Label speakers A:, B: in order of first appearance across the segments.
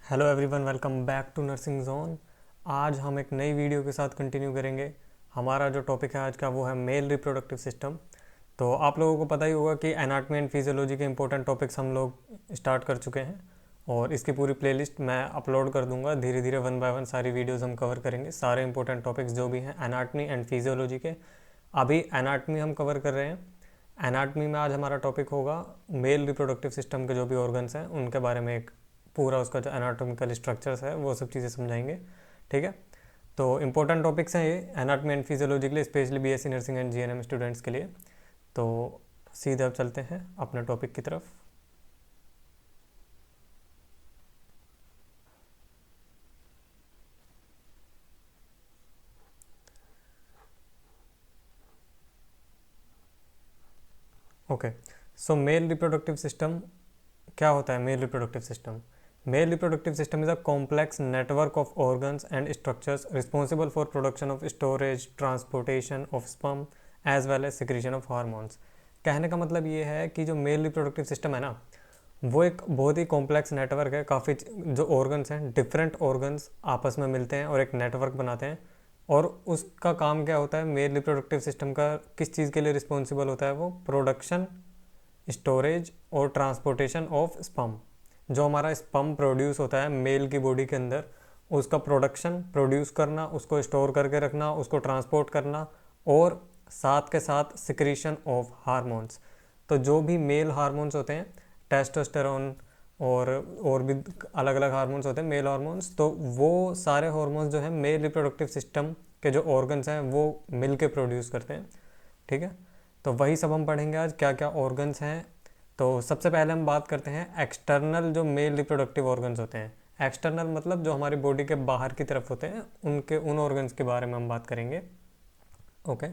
A: Hello everyone, welcome back to nursing zone. आज हम एक नई वीडियो के साथ कंटिन्यू करेंगे। हमारा जो टॉपिक है आज का वो है मेल रिप्रोडक्टिव सिस्टम। तो आप लोगों को पता ही होगा कि एनाटॉमी एंड फिजियोलॉजी के इंपॉर्टेंट टॉपिक्स हम लोग स्टार्ट कर चुके हैं और इसकी पूरी प्लेलिस्ट मैं अपलोड कर दूंगा। धीरे धीरे वन बाय वन सारी वीडियोज़ हम कवर करेंगे, सारे इंपॉर्टेंट टॉपिक्स जो भी हैं एनाटॉमी एंड फिजियोलॉजी के। अभी एनाटॉमी हम कवर कर रहे हैं। एनाटॉमी में आज हमारा टॉपिक होगा मेल रिप्रोडक्टिव सिस्टम के जो भी ऑर्गन्स हैं उनके बारे में एक पूरा उसका जो एनाटॉमिकल स्ट्रक्चर्स है वो सब चीज़ें समझाएंगे। ठीक है, तो इंपॉर्टेंट टॉपिक्स हैं ये एनाटॉमी एंड फिजियोलॉजी के लिए, specially BSc nursing and GNM students के लिए। तो सीधे अब चलते हैं अपने टॉपिक की तरफ। Okay, so male reproductive system क्या होता है? Male reproductive system, male reproductive system is a complex network of organs and structures responsible for production of storage, transportation of sperm as well as secretion of hormones. कहने का मतलब ये है कि जो मेल रिप्रोडक्टिव सिस्टम है ना, वो एक बहुत ही कॉम्प्लेक्स नेटवर्क है। काफ़ी जो ऑर्गन्स हैं, डिफरेंट ऑर्गन्स आपस में मिलते हैं और एक नेटवर्क बनाते हैं। और उसका काम क्या होता है? मेल रिप्रोडक्टिव सिस्टम का किस चीज़ के लिए रिस्पॉन्सिबल होता है? वो प्रोडक्शन, स्टोरेज और ट्रांसपोर्टेशन ऑफ स्पर्म। जो हमारा स्पर्म प्रोड्यूस होता है मेल की बॉडी के अंदर, उसका प्रोडक्शन, प्रोड्यूस करना, उसको स्टोर करके रखना, उसको ट्रांसपोर्ट करना और साथ के साथ सिक्रीशन ऑफ हार्मोन्स। तो जो भी मेल हार्मोन्स होते हैं, टेस्टोस्टेरोन और भी अलग अलग हार्मोन्स होते हैं मेल हार्मोन्स, तो वो सारे हार्मोन्स जो है मेल रिप्रोडक्टिव सिस्टम के जो ऑर्गन्स हैं वो मिल के प्रोड्यूस करते हैं। ठीक है, तो वही सब हम पढ़ेंगे आज, क्या क्या ऑर्गन्स हैं। तो सबसे पहले हम बात करते हैं एक्सटर्नल जो मेल रिप्रोडक्टिव ऑर्गन्स होते हैं। एक्सटर्नल मतलब जो हमारी बॉडी के बाहर की तरफ होते हैं, उन ऑर्गन्स के बारे में हम बात करेंगे। ओके,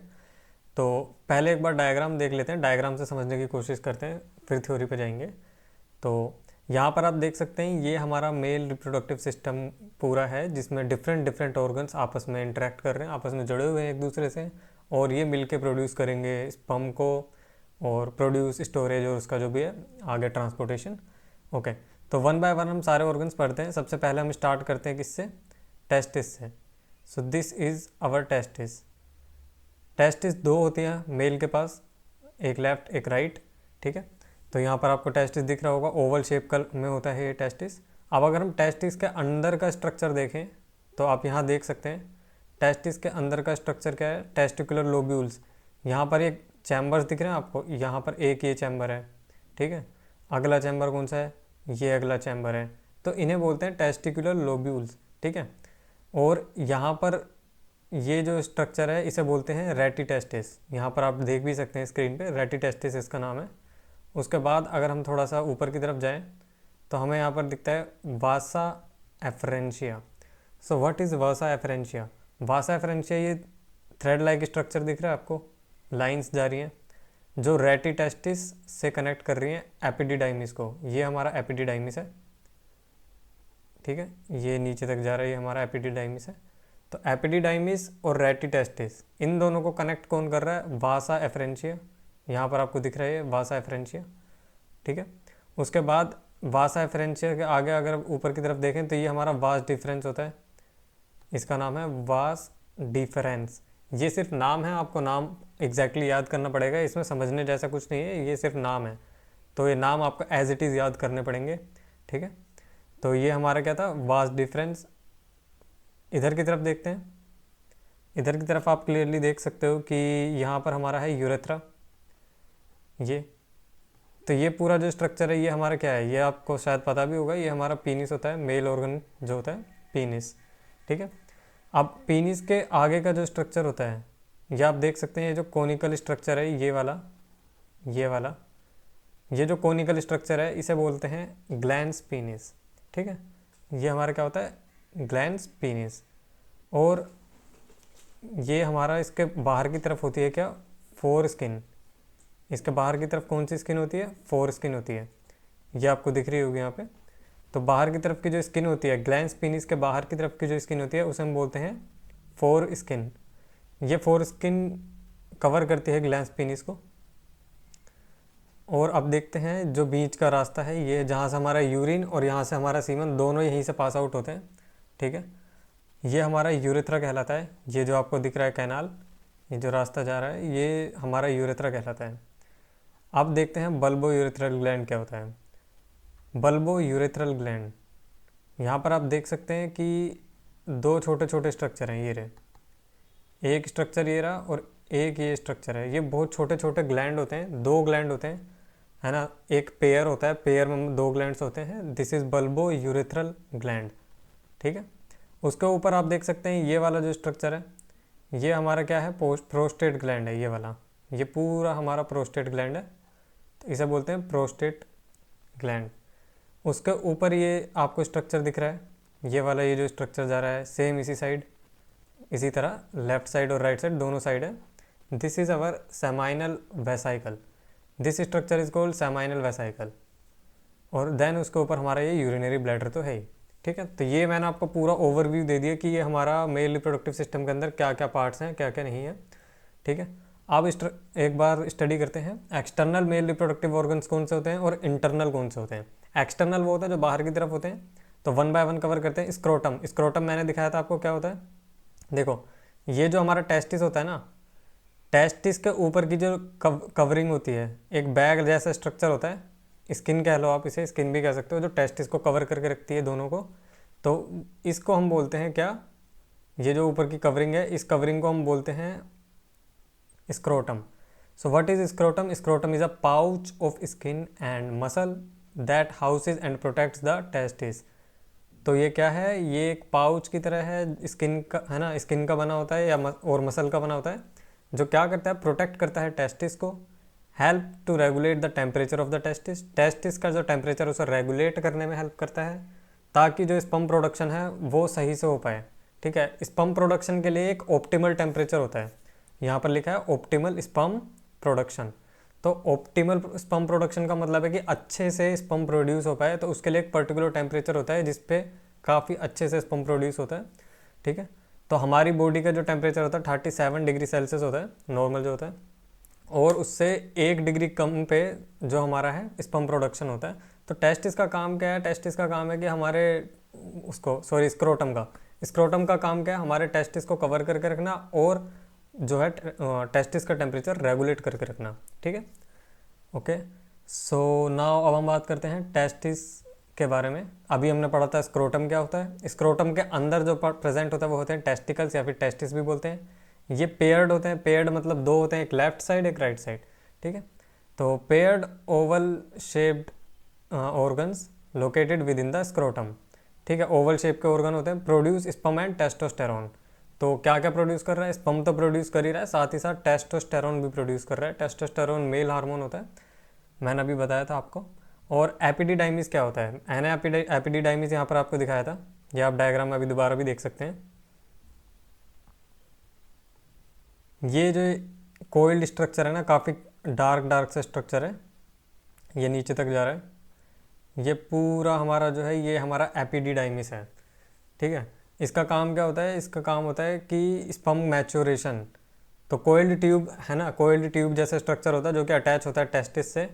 A: तो पहले एक बार डायग्राम देख लेते हैं, डायग्राम से समझने की कोशिश करते हैं, फिर थ्योरी पे जाएंगे। तो यहाँ पर आप देख सकते हैं ये हमारा मेल रिप्रोडक्टिव सिस्टम पूरा है, जिसमें डिफरेंट डिफरेंट ऑर्गन्स आपस में इंटरेक्ट कर रहे हैं, आपस में जुड़े हुए हैं एक दूसरे से, और ये मिल के प्रोड्यूस करेंगे स्पर्म को और प्रोड्यूस, स्टोरेज और उसका जो भी है आगे ट्रांसपोर्टेशन। ओके, तो वन बाय वन हम सारे ऑर्गन्स पढ़ते हैं। सबसे पहले हम स्टार्ट करते हैं किससे? टेस्टिस से। So this is our testis. Testis दो होती हैं मेल के पास, एक लेफ्ट एक राइट। ठीक है, तो यहाँ पर आपको टेस्टिस दिख रहा होगा, ओवल शेप का में होता है ये टेस्टिस। अब अगर हम टेस्टिस के अंदर का स्ट्रक्चर देखें तो आप यहाँ देख सकते हैं टेस्टिस के अंदर का स्ट्रक्चर क्या है? Testicular lobules. यहाँ पर एक चैम्बर्स दिख रहे हैं आपको, यहाँ पर एक ये चैम्बर है। ठीक है, अगला चैम्बर कौन सा है? ये अगला चैम्बर है। तो इन्हें बोलते हैं टेस्टिकुलर लोब्यूल्स। ठीक है, और यहाँ पर ये जो स्ट्रक्चर है इसे बोलते हैं रेटिटेस्टिस। यहाँ पर आप देख भी सकते हैं स्क्रीन पे, रेटिटेस्टिस इसका नाम है। उसके बाद अगर हम थोड़ा सा ऊपर की तरफ जाएं तो हमें यहाँ पर दिखता है vasa efferentia. So what is vasa efferentia? Vasa efferentia ये थ्रेड लाइक स्ट्रक्चर दिख रहा है आपको, लाइंस जा रही हैं जो रेटिटेस्टिस से कनेक्ट कर रही हैं एपिडिडाइमिस को। ये हमारा एपिडिडाइमिस है। ठीक है, ये नीचे तक जा रहा है, ये हमारा एपिडिडाइमिस है। तो एपिडिडाइमिस और रेटिटेस्टिस, इन दोनों को कनेक्ट कौन कर रहा है? Vasa efferentia. यहाँ पर आपको दिख रहा है वासा एफरेंशिया। ठीक है, उसके बाद वासा एफरेंशिया के आगे अगर ऊपर की तरफ देखें तो ये हमारा वास डिफरेंस होता है, इसका नाम है वास डिफरेंस। ये सिर्फ नाम है, आपको नाम एग्जैक्टली याद करना पड़ेगा, इसमें समझने जैसा कुछ नहीं है, ये सिर्फ नाम है। तो ये नाम आपको एज इट इज़ याद करने पड़ेंगे। ठीक है, तो ये हमारा क्या था? Vas deferens. इधर की तरफ देखते हैं, इधर की तरफ आप क्लियरली देख सकते हो कि यहाँ पर हमारा है यूरेथ्रा। ये तो ये पूरा जो स्ट्रक्चर है ये हमारा क्या है? ये आपको शायद पता भी होगा, ये हमारा पीनिस होता है, मेल ऑर्गन जो होता है पीनिस। ठीक है, अब पीनिस के आगे का जो स्ट्रक्चर होता है ये आप देख सकते हैं, ये जो कोनिकल स्ट्रक्चर है ये वाला, ये वाला, ये जो कोनिकल स्ट्रक्चर है इसे बोलते हैं ग्लैंस पीनिस। ठीक है, ये हमारा क्या होता है? Glans penis. और ये हमारा इसके बाहर की तरफ होती है क्या? Four skin. इसके बाहर की तरफ कौन सी स्किन होती है? फोर स्किन होती है, ये आपको दिख रही होगी यहाँ पे। तो बाहर की तरफ की जो स्किन होती है, ग्लैंस पीनिस के बाहर की तरफ की जो स्किन होती है उसे हम बोलते हैं फोर स्किन। ये फोर स्किन कवर करती है ग्लैंस पीनिस को। और अब देखते हैं जो बीच का रास्ता है, ये जहाँ से हमारा यूरिन और यहाँ से हमारा सीमन दोनों यहीं से पास आउट होते हैं, ठीक है। ये हमारा यूरेथ्रा कहलाता है। ये जो आपको दिख रहा है कैनाल, ये जो रास्ता जा रहा है, ये हमारा यूरेथ्रा कहलाता है। अब देखते हैं बल्बो यूरेथ्रल ग्लैंड क्या होता है। बल्बो यूरेथ्रल ग्लैंड, यहाँ पर आप देख सकते हैं कि दो छोटे छोटे स्ट्रक्चर हैं, ये रहे। एक स्ट्रक्चर ये रहा और एक ये स्ट्रक्चर है। ये बहुत छोटे छोटे ग्लैंड होते हैं, दो ग्लैंड होते हैं, है ना। एक पेयर होता है, पेयर में दो ग्लैंड्स होते हैं। This is bulbo urethral gland, ठीक है। उसके ऊपर आप देख सकते हैं ये वाला जो स्ट्रक्चर है, ये हमारा क्या है, प्रोस्टेट ग्लैंड है। ये वाला, ये पूरा हमारा प्रोस्टेट ग्लैंड है, तो इसे बोलते हैं प्रोस्टेट ग्लैंड। उसके ऊपर ये आपको स्ट्रक्चर दिख रहा है, ये वाला, ये जो स्ट्रक्चर जा रहा है सेम इसी साइड, इसी तरह लेफ्ट साइड और राइट साइड दोनों साइड है। This is our seminal vesicle. This structure is called seminal vesicle. और देन उसके ऊपर हमारा ये यूरिनरी ब्लैडर तो है ही, ठीक है। तो ये मैंने आपको पूरा ओवरव्यू दे दिया कि ये हमारा मेल रिप्रोडक्टिव सिस्टम के अंदर क्या क्या पार्ट्स हैं, क्या क्या नहीं है, ठीक है। अब एक बार स्टडी करते हैं एक्सटर्नल मेल रिप्रोडक्टिव ऑर्गन्स कौन से होते हैं और इंटरनल कौन से होते हैं। एक्सटर्नल वो होता है जो बाहर की तरफ होते हैं, तो वन बाय वन कवर करते हैं। स्क्रोटम, स्क्रोटम मैंने दिखाया था आपको क्या होता है। देखो, ये जो हमारा टेस्टिस होता है ना, टेस्टिस के ऊपर की जो कवरिंग होती है, एक बैग जैसा स्ट्रक्चर होता है, स्किन कह लो आप, इसे स्किन भी कह सकते हो, जो टेस्टिस को कवर करके रखती है दोनों को, तो इसको हम बोलते हैं क्या, ये जो ऊपर की कवरिंग है, इस कवरिंग को हम बोलते हैं scrotum. So what is scrotum? Scrotum is a pouch of skin and muscle that houses and protects the testis. तो ये क्या है, ये एक पाउच की तरह है, स्किन का, है ना, स्किन का बना होता है या और मसल का बना होता है, जो क्या करता है, प्रोटेक्ट करता है टेस्टिस को। Help to regulate the temperature of the testis, testis का जो टेम्परेचर उसे रेगुलेट करने में हेल्प करता है, ताकि जो स्पर्म प्रोडक्शन है वो सही से हो पाए, ठीक है। स्पर्म प्रोडक्शन के लिए एक ऑप्टिमल टेम्परेचर होता है, यहाँ पर लिखा है ऑप्टिमल स्पर्म प्रोडक्शन। तो ऑप्टिमल स्पर्म प्रोडक्शन का मतलब है कि अच्छे से स्पर्म प्रोड्यूस हो पाए, तो उसके लिए एक पर्टिकुलर टेम्परेचर होता है जिस पे काफ़ी अच्छे से स्पर्म प्रोड्यूस होता है, ठीक है। तो हमारी बॉडी का जो टेम्परेचर होता है 37 डिग्री सेल्सियस होता है, नॉर्मल जो होता है, और उससे 1 डिग्री कम पे जो हमारा है स्पर्म प्रोडक्शन होता है। तो टेस्टिस का काम क्या है? टेस्टिस का काम है कि हमारे उसको, सॉरी, स्क्रोटम का काम क्या है, हमारे टेस्टिस को कवर करके रखना और जो है टेस्टिस का टेम्परेचर रेगुलेट करके रखना, ठीक है। ओके, सो नाउ अब हम बात करते हैं टेस्टिस के बारे में। अभी हमने पढ़ा था स्क्रोटम क्या होता है। स्क्रोटम के अंदर जो प्रेजेंट होता है वो होते हैं टेस्टिकल्स, या फिर टेस्टिस भी बोलते हैं। ये पेयर्ड होते हैं, पेयर्ड मतलब दो होते हैं, एक लेफ्ट साइड एक राइट साइड, ठीक है। तो paired Oval shaped organs located with in the scrotum, ठीक है। ओवल शेप के ऑर्गन होते हैं, प्रोड्यूस स्पर्म एंड टेस्टोस्टेरोन। तो क्या क्या प्रोड्यूस कर रहा है? स्पर्म तो प्रोड्यूस कर ही रहा है, साथ ही साथ टेस्टोस्टेरोन भी प्रोड्यूस कर रहा है। टेस्टोस्टेरोन मेल हार्मोन होता है, मैंने अभी बताया था आपको। और एपिडिडाइमिस क्या होता है? एपिडिडाइमिस यहाँ पर आपको दिखाया था, ये आप डायग्राम में अभी दोबारा भी देख सकते हैं। ये जो कोइल्ड स्ट्रक्चर है ना, काफ़ी डार्क से स्ट्रक्चर है, ये नीचे तक जा रहा है। ये पूरा हमारा जो है, ये हमारा एपिडिडाइमिस है, ठीक है। इसका काम क्या होता है? इसका काम होता है कि स्पर्म मैच्योरेशन। तो कोइल्ड ट्यूब है ना, कोइल्ड ट्यूब जैसा स्ट्रक्चर होता है जो कि अटैच होता है टेस्टिस से।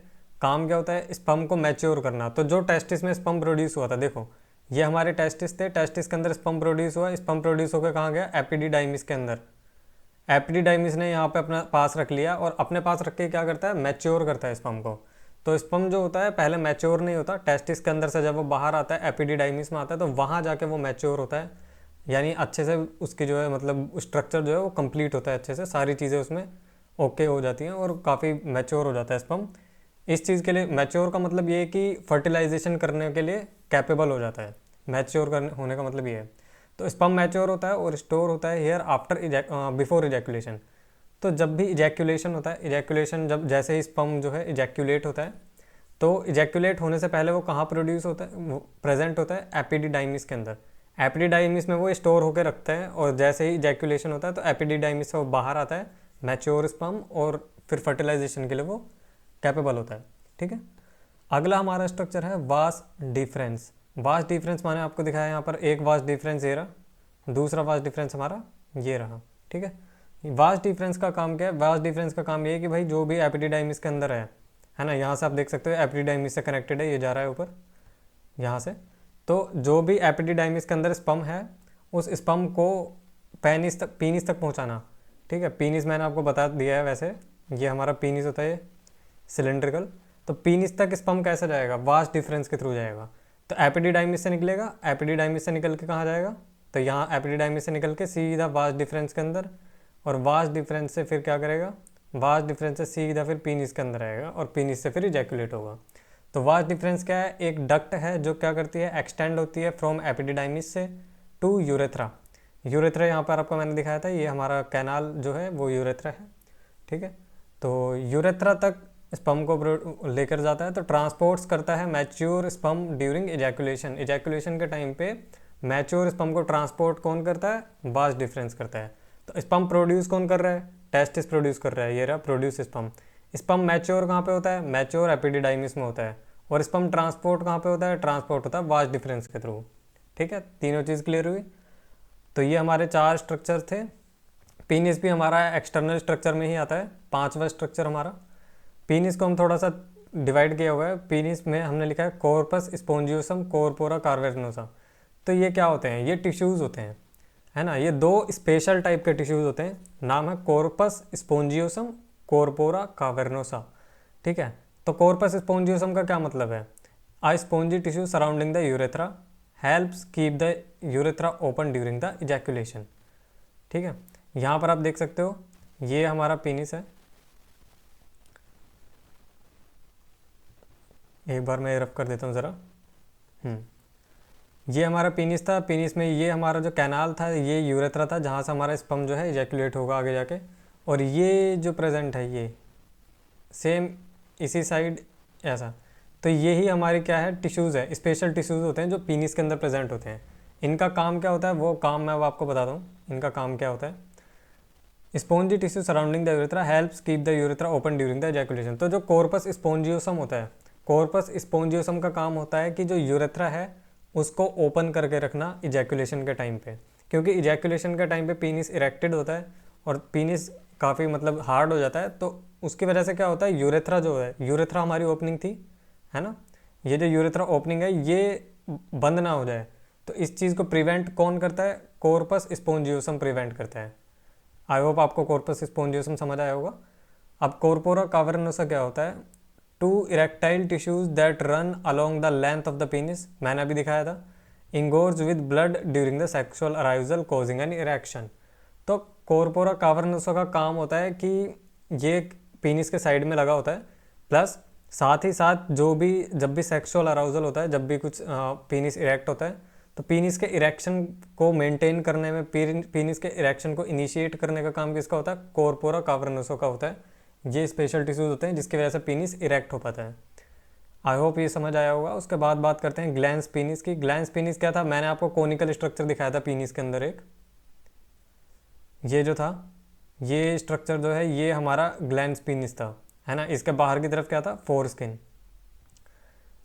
A: काम क्या होता है? स्पर्म को मैच्योर करना। तो जो टेस्टिस में स्पर्म प्रोड्यूस हुआ था, देखो ये हमारे टेस्टिस थे, टेस्टिस के अंदर स्पर्म प्रोड्यूस हुआ, स्पर्म प्रोड्यूस होकर कहाँ गया? एपिडिडाइमिस के अंदर। एपिडिडाइमिस ने यहाँ पे अपना पास रख लिया, और अपने पास रख के क्या करता है? मैच्योर करता है स्पर्म को। तो स्पर्म जो होता है पहले मैच्योर नहीं होता, टेस्टिस के अंदर से जब वो बाहर आता है, एपिडिडाइमिस में आता है, तो वहाँ जाके वो मैच्योर होता है, यानी अच्छे से उसकी जो है, मतलब स्ट्रक्चर जो है वो कंप्लीट होता है, अच्छे से सारी चीज़ें उसमें ओके हो जाती हैं और काफ़ी मैच्योर हो जाता है स्पर्म। इस चीज़ के लिए मैच्योर का मतलब ये है कि फर्टिलाइजेशन करने के लिए कैपेबल हो जाता है। मैच्योर करने होने का मतलब ये है। तो स्पर्म मैच्योर होता है और स्टोर होता है हेयर आफ्टर बिफोर इजैकुलेशन। तो जब भी इजैकुलेशन होता है, इजैकुलेशन जब जैसे ही स्पर्म जो है इजैकुलेट होता है, तो इजैकुलेट होने से पहले वो कहाँ प्रोड्यूस होता है? वो प्रेजेंट होता है एपिडिडाइमिस के अंदर। एपिडिडाइमिस में वो स्टोर होकर रखते हैं, और जैसे ही इजैकुलेशन होता है तो एपिडिडाइमिस से वो बाहर आता है मैच्योर स्पर्म, और फिर फर्टिलाइजेशन के लिए वो कैपेबल होता है, ठीक है। अगला हमारा स्ट्रक्चर है वास डिफरेंस। वास डिफरेंस माने आपको दिखाया यहाँ पर, एक वास डिफरेंस ये रहा, दूसरा वास डिफरेंस हमारा ये रहा, ठीक है। वास डिफरेंस का काम क्या है? वास डिफरेंस का काम ये है कि भाई जो भी एपिडिडाइमिस के अंदर है है ना। यहाँ से आप देख सकते हो एपिडिडाइमिस से कनेक्टेड है, ये जा रहा है ऊपर यहाँ से। तो जो भी एपिडिडाइमिस के अंदर स्पर्म है उस स्पर्म को पीनिस तक पहुँचाना, ठीक है। पीनिस मैंने आपको बता दिया है, वैसे ये हमारा पीनिस होता है सिलेंड्रिकल। तो पीनिस तक स्पर्म कैसे जाएगा, वास्ट डिफरेंस के थ्रू जाएगा। तो एपिडिडाइमिस से निकलेगा, एपिडिडाइमिस से निकल के कहाँ जाएगा, तो यहाँ एपिडिडाइमिस से निकल के सीधा वास्ट डिफरेंस के अंदर, और वास्ट डिफरेंस से फिर क्या करेगा, वास्ट डिफरेंस से सीधा फिर पीनिस के अंदर आएगा और पीनिस से फिर इजैकुलेट होगा। तो वास्ट डिफरेंस क्या है, एक डक्ट है जो क्या करती है, एक्सटेंड होती है फ्रॉम एपिडिडाइमिस से टू यूरेथ्रा। यूरेथ्रा यहाँ पर आपको मैंने दिखाया था, ये हमारा कैनाल जो है वो यूरेथ्रा है, ठीक है। तो यूरेथ्रा तक स्पर्म को लेकर जाता है, तो ट्रांसपोर्ट्स करता है mature sperm during ejaculation. Ejaculation के टाइम पे मैच्योर स्पर्म को ट्रांसपोर्ट कौन करता है, वास्ट डिफरेंस करता है। तो स्पर्म प्रोड्यूस कौन कर रहा है, टेस्टिस प्रोड्यूस कर रहा है, ये रहा प्रोड्यूस स्पर्म। स्पर्म मैच्योर कहाँ पे होता है, मैच्योर एपिडिडाइमिस में होता है। और स्पर्म ट्रांसपोर्ट कहाँ पे होता है, ट्रांसपोर्ट होता है वास्ट डिफरेंस के थ्रू, ठीक है। तीनों चीज़ क्लियर हुई। तो ये हमारे 4 स्ट्रक्चर थे। पीनिस भी हमारा एक्सटर्नल स्ट्रक्चर में ही आता है, 5वां स्ट्रक्चर हमारा। पीनिस को हम थोड़ा सा डिवाइड किया हुआ है। पीनिस में हमने लिखा है कॉर्पस स्पोंजियोसम कोरपोरा कार्वेनोसा। तो ये क्या होते हैं, ये टिश्यूज़ होते हैं, है ना। ये 2 स्पेशल टाइप के टिश्यूज़ होते हैं, नाम है कॉर्पस स्पोंजियोसम कोरपोरा कावर्नोसा, ठीक है। तो कॉर्पस स्पोंजियोसम का क्या मतलब है, a spongy tissue surrounding the urethra helps keep the urethra open during the ejaculation, ठीक है। यहाँ पर आप देख सकते हो ये हमारा पीनिस है। एक बार मैं रफ कर देता हूँ ज़रा। ये हमारा पीनिस था, पीनिस में ये हमारा जो कैनाल था ये यूरेथ्रा था, जहाँ से हमारा स्पर्म जो है इजैकुलेट होगा आगे जाके। और ये जो प्रेजेंट है ये सेम इसी साइड ऐसा। तो यही हमारी क्या है, टिश्यूज़ है, स्पेशल टिश्यूज़ होते हैं जो पीनिस के अंदर प्रेजेंट होते हैं। इनका काम क्या होता है, वो काम मैं अब आपको बताता हूँ। इनका काम क्या होता है, spongy tissue surrounding the urethra helps keep the urethra open during the ejaculation. तो जो कॉर्पस स्पोंजियोसम होता है, कॉर्पस स्पोंजियोसम का काम होता है कि जो यूरेथ्रा है उसको ओपन करके रखना इजैकुलेशन के टाइम पे। क्योंकि इजैकुलेशन के टाइम पे पीनिस इरेक्टेड होता है और पीनिस काफ़ी मतलब हार्ड हो जाता है, तो उसकी वजह से क्या होता है, यूरेथ्रा जो है, यूरेथ्रा हमारी ओपनिंग थी, है ना। ये जो यूरेथ्रा ओपनिंग है ये बंद ना हो जाए, तो इस चीज़ को प्रिवेंट कौन करता है, कॉर्पस स्पोंजियोसम प्रिवेंट करता है। आई होप आपको कॉर्पस स्पोंजियोसम समझ आया होगा। अब कॉर्पोरा कावर्नोसा क्या होता है, 2 erectile tissues that run along the length of the penis, मैंने अभी दिखाया था, engorge with blood during the sexual अराइवल कॉजिंग एन इरेक्शन। तो कॉर्पोरा कावर्नोसा का काम होता है कि ये पीनिस के साइड में लगा होता है, प्लस साथ ही साथ जब भी सेक्सुअल अराउजल होता है, जब भी कुछ पीनिस इरेक्ट होता है, तो पीनिस के इरेक्शन को मेंटेन करने में, पीनिस के इरेक्शन को इनिशिएट करने का काम किसका होता है, कॉर्पोरा कावर्नोसा का होता है। ये स्पेशल टिश्यूज होते हैं जिसकी वजह से पीनिस इरेक्ट हो पाता है। आई होप ये समझ आया होगा। उसके बाद बात करते हैं ग्लैंस पीनिस की। ग्लैंस पीनिस क्या था, मैंने आपको कोनिकल स्ट्रक्चर दिखाया था पीनिस के अंदर एक, ये जो था, ये स्ट्रक्चर जो है ये हमारा ग्लैंस पीनिस था, है ना। इसके बाहर की तरफ क्या था, फोर स्किन।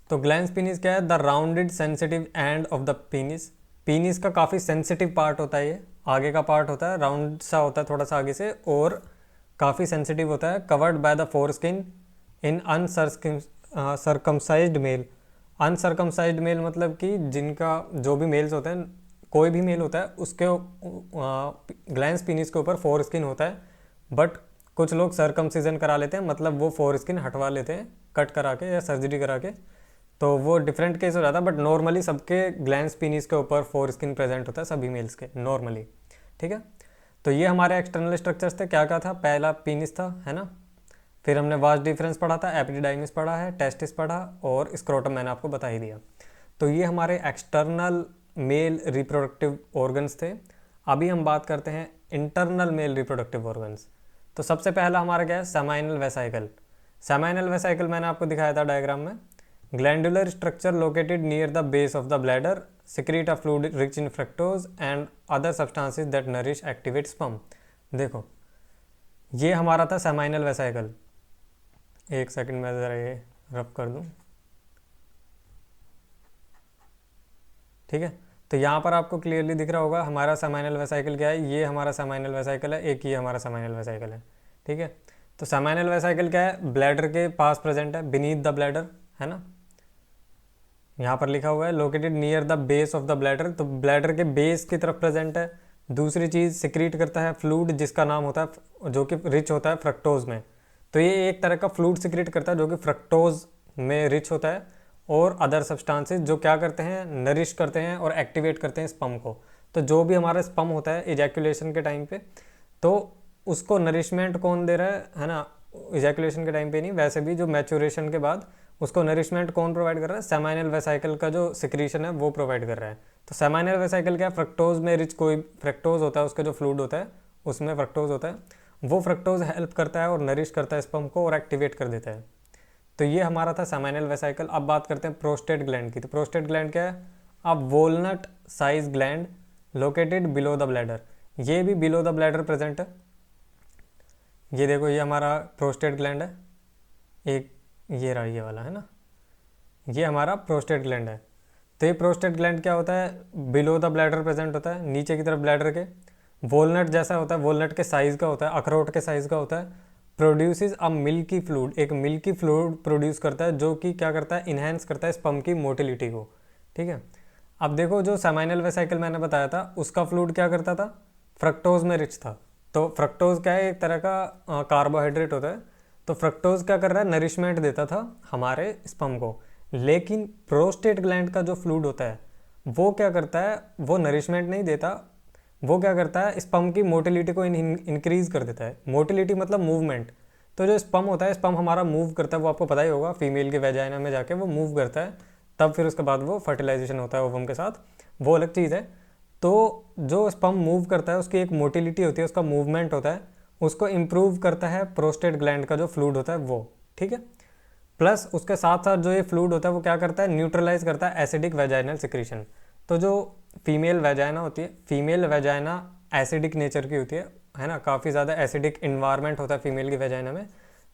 A: तो ग्लैंस पीनिस क्या है, the rounded sensitive end of the penis. Penis का काफ़ी सेंसिटिव पार्ट होता है, ये आगे का पार्ट होता है, राउंड सा होता है थोड़ा सा आगे से, और काफ़ी सेंसिटिव होता है, covered by the foreskin in uncircumcised male. Uncircumcised male मतलब कि जिनका, जो भी मेल्स होते हैं, कोई भी मेल होता है उसके ग्लैंस पीनिस के ऊपर फोर स्किन होता है, बट कुछ लोग सर्कमसिजन करा लेते हैं, मतलब वो फोर स्किन हटवा लेते हैं कट करा के या सर्जरी करा के, तो वो डिफरेंट केस हो जाता है। बट नॉर्मली सबके ग्लैंस पीनिस के ऊपर फोर स्किन प्रेजेंट होता है, सभी मेल्स के नॉर्मली, ठीक है। तो ये हमारे एक्सटर्नल स्ट्रक्चर्स थे। क्या क्या था, पहला पीनिस था, है ना। फिर हमने वास्ट डिफरेंस पढ़ा था, एपिडिडाइमिस पढ़ा है, टेस्टिस पढ़ा, और स्क्रोटम मैंने आपको बता ही दिया। तो ये हमारे एक्सटर्नल मेल रिप्रोडक्टिव ऑर्गन्स थे। अभी हम बात करते हैं इंटरनल मेल रिप्रोडक्टिव ऑर्गन्स। तो सबसे पहला हमारा क्या है, सेमाइनल वेसाइकल। सेमाइनल वेसाइकल मैंने आपको दिखाया था डायग्राम में, glandular structure located near the base of the bladder, secrete a fluid rich in fructose and other substances that nourish activate sperm। देखो ये हमारा था सेमाइनल वेसाइकल। एक सेकंड में ज़रा ये रफ कर दूं, ठीक है। तो यहाँ पर आपको क्लियरली दिख रहा होगा हमारा सेमाइनल वेसाइकल क्या है, ये हमारा सेमाइनल वेसाइकल है, एक ये हमारा सेमाइनल वेसाइकल है, ठीक है। तो सेमाइनल वेसाइकल क्या है, ब्लैडर के पास प्रेजेंट है, बीनीथ द ब्लैडर, है ना, यहाँ पर लिखा हुआ है located near the base of the bladder, तो ब्लैडर के बेस की तरफ प्रेजेंट है। दूसरी चीज़ सिक्रीट करता है फ्लूइड जिसका नाम होता है, जो कि रिच होता है फ्रक्टोज में। तो ये एक तरह का फ्लूइड सिक्रीट करता है जो कि फ्रक्टोज में रिच होता है, और अदर सब्सटेंसेस जो क्या करते हैं, नरिश करते हैं और एक्टिवेट करते हैं स्पर्म को। तो जो भी हमारा स्पर्म होता है इजैकुलेशन के टाइम पे, तो उसको नरिशमेंट कौन दे रहा है ना, इजैकुलेशन के टाइम पे नहीं, वैसे भी जो मैच्योरेशन के बाद उसको नरिशमेंट कौन प्रोवाइड कर रहा है, सेमाइनल वेसाइकल का जो सिक्रीशन है वो प्रोवाइड कर रहा है। तो सेमाइनल वेसाइकल क्या, फ्रक्टोज में रिच, कोई फ्रक्टोज होता है, उसका जो फ्लूइड होता है उसमें फ्रक्टोज होता है, वो फ्रक्टोज हेल्प करता है और नरिश करता है स्पर्म को और एक्टिवेट कर देता है। तो ये हमारा था सेमाइनल वेसाइकल। अब बात करते हैं प्रोस्टेट ग्लैंड की। तो प्रोस्टेट ग्लैंड क्या है, अब walnut size gland located below the bladder, ये भी बिलो द ब्लैडर प्रेजेंट है। ये देखो ये हमारा प्रोस्टेट ग्लैंड है, एक ये रहा ये वाला, है ना, ये हमारा प्रोस्टेट ग्लैंड है। तो ये प्रोस्टेट ग्लैंड क्या होता है, बिलो द ब्लैडर प्रेजेंट होता है, नीचे की तरफ ब्लैडर के, वॉलनट जैसा होता है, वॉलनट के साइज़ का होता है, अखरोट के साइज़ का होता है। प्रोड्यूसेस अ मिल्की फ्लूइड, एक मिल्की फ्लूइड प्रोड्यूस करता है जो कि क्या करता है, इन्हेंस करता है स्पर्म की मोटिलिटी को। ठीक है, अब देखो जो सेमाइनल वेसाइकल मैंने बताया था उसका फ्लूइड क्या करता था, फ्रक्टोज में रिच था। तो फ्रक्टोज क्या है, एक तरह का कार्बोहाइड्रेट होता है। तो फ्रक्टोज क्या कर रहा है, नरिशमेंट देता था हमारे स्पर्म को। लेकिन प्रोस्टेट ग्लैंड का जो फ्लूइड होता है वो क्या करता है, वो नरिशमेंट नहीं देता, वो क्या करता है, स्पर्म की मोटिलिटी को इंक्रीज कर देता है। मोटिलिटी मतलब मूवमेंट। तो जो स्पर्म होता है, स्पर्म हमारा मूव करता है, वो आपको पता ही होगा, फीमेल के वेजाइना में जाके वो मूव करता है, तब फिर उसके बाद वो फर्टिलाइजेशन होता है ओवम के साथ, वो अलग चीज़ है। तो जो स्पर्म मूव करता है उसकी एक मोटिलिटी होती है, उसका मूवमेंट होता है, उसको इम्प्रूव करता है प्रोस्टेट ग्लैंड का जो फ्लूइड होता है वो। ठीक है, प्लस उसके साथ साथ जो ये फ्लूइड होता है वो क्या करता है, न्यूट्रलाइज करता है एसिडिक वेजाइनल सिक्रीशन। तो जो फीमेल वेजाइना होती है, फीमेल वेजाइना एसिडिक नेचर की होती है ना, काफ़ी ज़्यादा एसिडिक इन्वायरमेंट होता है फीमेल की वेजाइना में।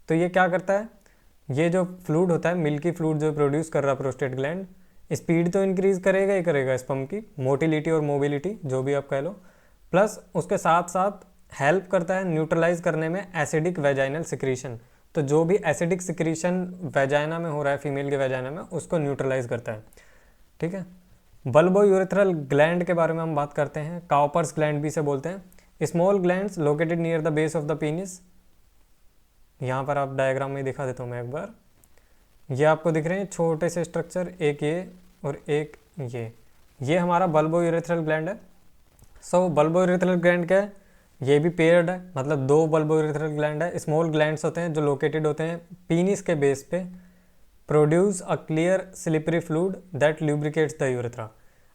A: तो ये क्या करता है, ये जो फ्लूइड होता है, मिल्की फ्लूइड जो प्रोड्यूस कर रहा है प्रोस्टेट ग्लैंड, स्पीड तो इंक्रीज करेगा ही करेगा स्पर्म की, मोटिलिटी और मोबिलिटी जो भी आप कह लो, प्लस उसके साथ साथ हेल्प करता है न्यूट्रलाइज करने में एसिडिक वेजाइनल सिक्रीशन। तो जो भी एसिडिक सिक्रीशन वेजाइना में हो रहा है फीमेल के वेजाइना में, उसको न्यूट्रलाइज करता है। ठीक है, बल्बो यूरेथ्रल ग्लैंड के बारे में हम बात करते हैं, काउपर्स ग्लैंड भी से बोलते हैं। Small glands located near the base of the penis, यहाँ पर आप डायग्राम में दिखा देता हूँ मैं एक बार, ये आपको दिख रहे हैं छोटे से स्ट्रक्चर, एक ये और एक ये हमारा बल्बो यूरेथ्रल ग्लैंड है। सो बल्बो यूरेथ्रल ग्लैंड क्या है, ये भी पेयर्ड है, मतलब दो बल्बो यूरेथ्रल ग्लैंड है। स्मॉल ग्लैंड्स होते हैं जो लोकेटेड होते हैं पीनिस के बेस पे, produce a clear slippery fluid that lubricates the urethra.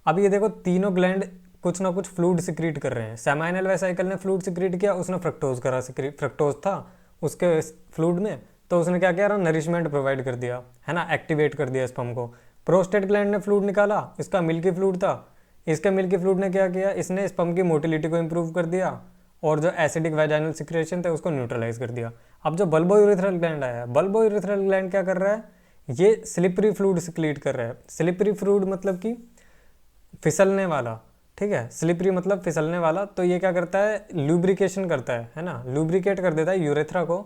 A: अब ये देखो तीनों ग्लैंड कुछ ना कुछ फ्लूइड सिक्रीट कर रहे हैं। सेमाइनल वेसाइकल ने फ्लूइड सिक्रीट किया, उसने फ्रक्टोज करा, फ्रक्टोज था उसके फ्लूइड में, तो उसने क्या किया, नरिशमेंट प्रोवाइड कर दिया, है ना, एक्टिवेट कर दिया स्पर्म को। प्रोस्टेट ग्लैंड ने फ्लूइड निकाला, इसका मिल्की फ्लूइड था, इसके मिल्की फ्लूइड ने क्या किया, इसने स्पर्म की मोटिलिटी को इंप्रूव कर दिया और जो एसिडिक वेजाइनल सिक्रेशन थे उसको न्यूट्रलाइज कर दिया। अब जो बल्बो यूरेथ्रल ग्लैंड आया है, बल्बो यूरेथ्रल ग्लैंड क्या कर रहा है, ये स्लिपरी फ्लूइड सिक्रीट कर रहा है। स्लिपरी फ्लूइड मतलब कि फिसलने वाला, ठीक है, स्लिपरी मतलब फिसलने वाला। तो ये क्या करता है, लुब्रिकेशन करता है ना, लुब्रिकेट कर देता है यूरेथ्रा को,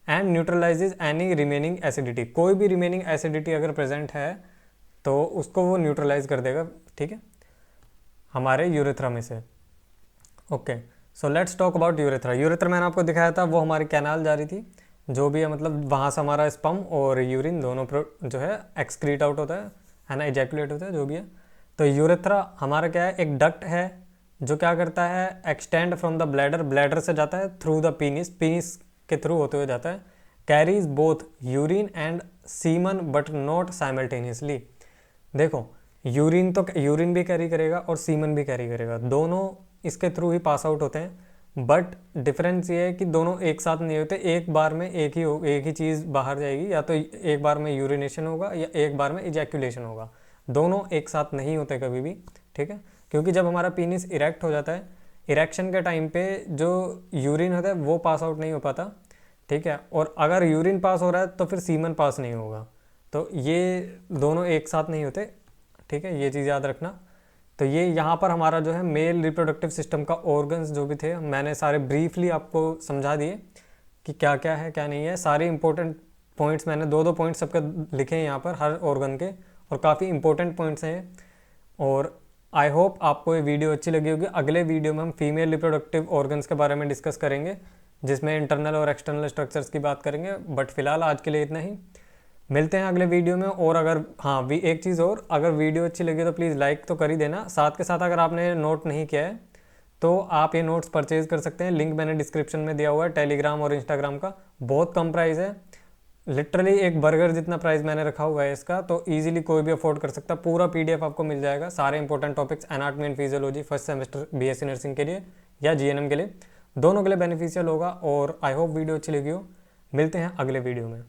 A: एंड न्यूट्रलाइजेज एनी रिमेनिंग एसिडिटी। कोई भी रिमेनिंग एसिडिटी अगर प्रेजेंट है तो उसको वो न्यूट्रलाइज कर देगा, ठीक है, हमारे यूरेथ्रा में से। Okay, so let's talk about urethra. Urethra मैंने आपको दिखाया था, वो हमारी कैनाल जा रही थी, जो भी है, मतलब वहाँ से हमारा स्पर्म और यूरिन दोनों जो है एक्सक्रीट आउट होता है ना, इजैकुलेट होता है जो भी है। तो यूरेथ्रा हमारा क्या है, एक डक्ट है जो क्या करता है, extend from the bladder, bladder से जाता है थ्रू द पीनिस, पीनिस के थ्रू होते हुए जाता है, carries both urine and semen but not simultaneously. देखो यूरिन तो यूरिन भी कैरी करेगा और सीमन भी कैरी करेगा, दोनों इसके थ्रू ही पास आउट होते हैं। बट डिफरेंस ये है कि दोनों एक साथ नहीं होते, एक बार में एक ही चीज़ बाहर जाएगी, या तो एक बार में यूरिनेशन होगा या एक बार में इजैकुलेशन होगा, दोनों एक साथ नहीं होते कभी भी। ठीक है, क्योंकि जब हमारा पीनिस इरेक्ट हो जाता है, इरेक्शन के टाइम पे जो यूरिन होता है वो पास आउट नहीं हो पाता, ठीक है, और अगर यूरिन पास हो रहा है तो फिर सीमन पास नहीं होगा, तो ये दोनों एक साथ नहीं होते, ठीक है, ये चीज़ याद रखना। तो ये यहाँ पर हमारा जो है मेल रिप्रोडक्टिव सिस्टम का ऑर्गन्स जो भी थे मैंने सारे ब्रीफली आपको समझा दिए। कि क्या क्या है क्या नहीं है। सारे इंपॉर्टेंट पॉइंट्स मैंने दो दो पॉइंट्स सबके लिखे हैं यहाँ पर हर ऑर्गन के, और काफ़ी इंपॉर्टेंट पॉइंट्स हैं। और आई होप आपको ये वीडियो अच्छी लगी होगी। अगले वीडियो में हम फीमेल रिप्रोडक्टिव ऑर्गन्स के बारे में डिस्कस करेंगे, जिसमें इंटरनल और एक्सटर्नल स्ट्रक्चर्स की बात करेंगे। बट फिलहाल आज के लिए इतना ही, मिलते हैं अगले वीडियो में। और अगर हाँ भी एक चीज़ और, अगर वीडियो अच्छी लगी तो प्लीज़ लाइक तो कर ही देना। साथ के साथ अगर आपने नोट नहीं किया है तो आप ये नोट्स परचेज कर सकते हैं, लिंक मैंने डिस्क्रिप्शन में दिया हुआ है टेलीग्राम और इंस्टाग्राम का। बहुत कम प्राइस है, लिटरली एक बर्गर जितना प्राइस मैंने रखा हुआ है इसका, तो इजीली कोई भी अफोर्ड कर सकता है। पूरा पीडीएफ आपको मिल जाएगा, सारे important topics anatomy and physiology first semester BSc nursing के लिए या जीएनएम के लिए, दोनों के लिए बेनिफिशियल होगा। और आई होप वीडियो अच्छी लगी हो। मिलते हैं अगले वीडियो में।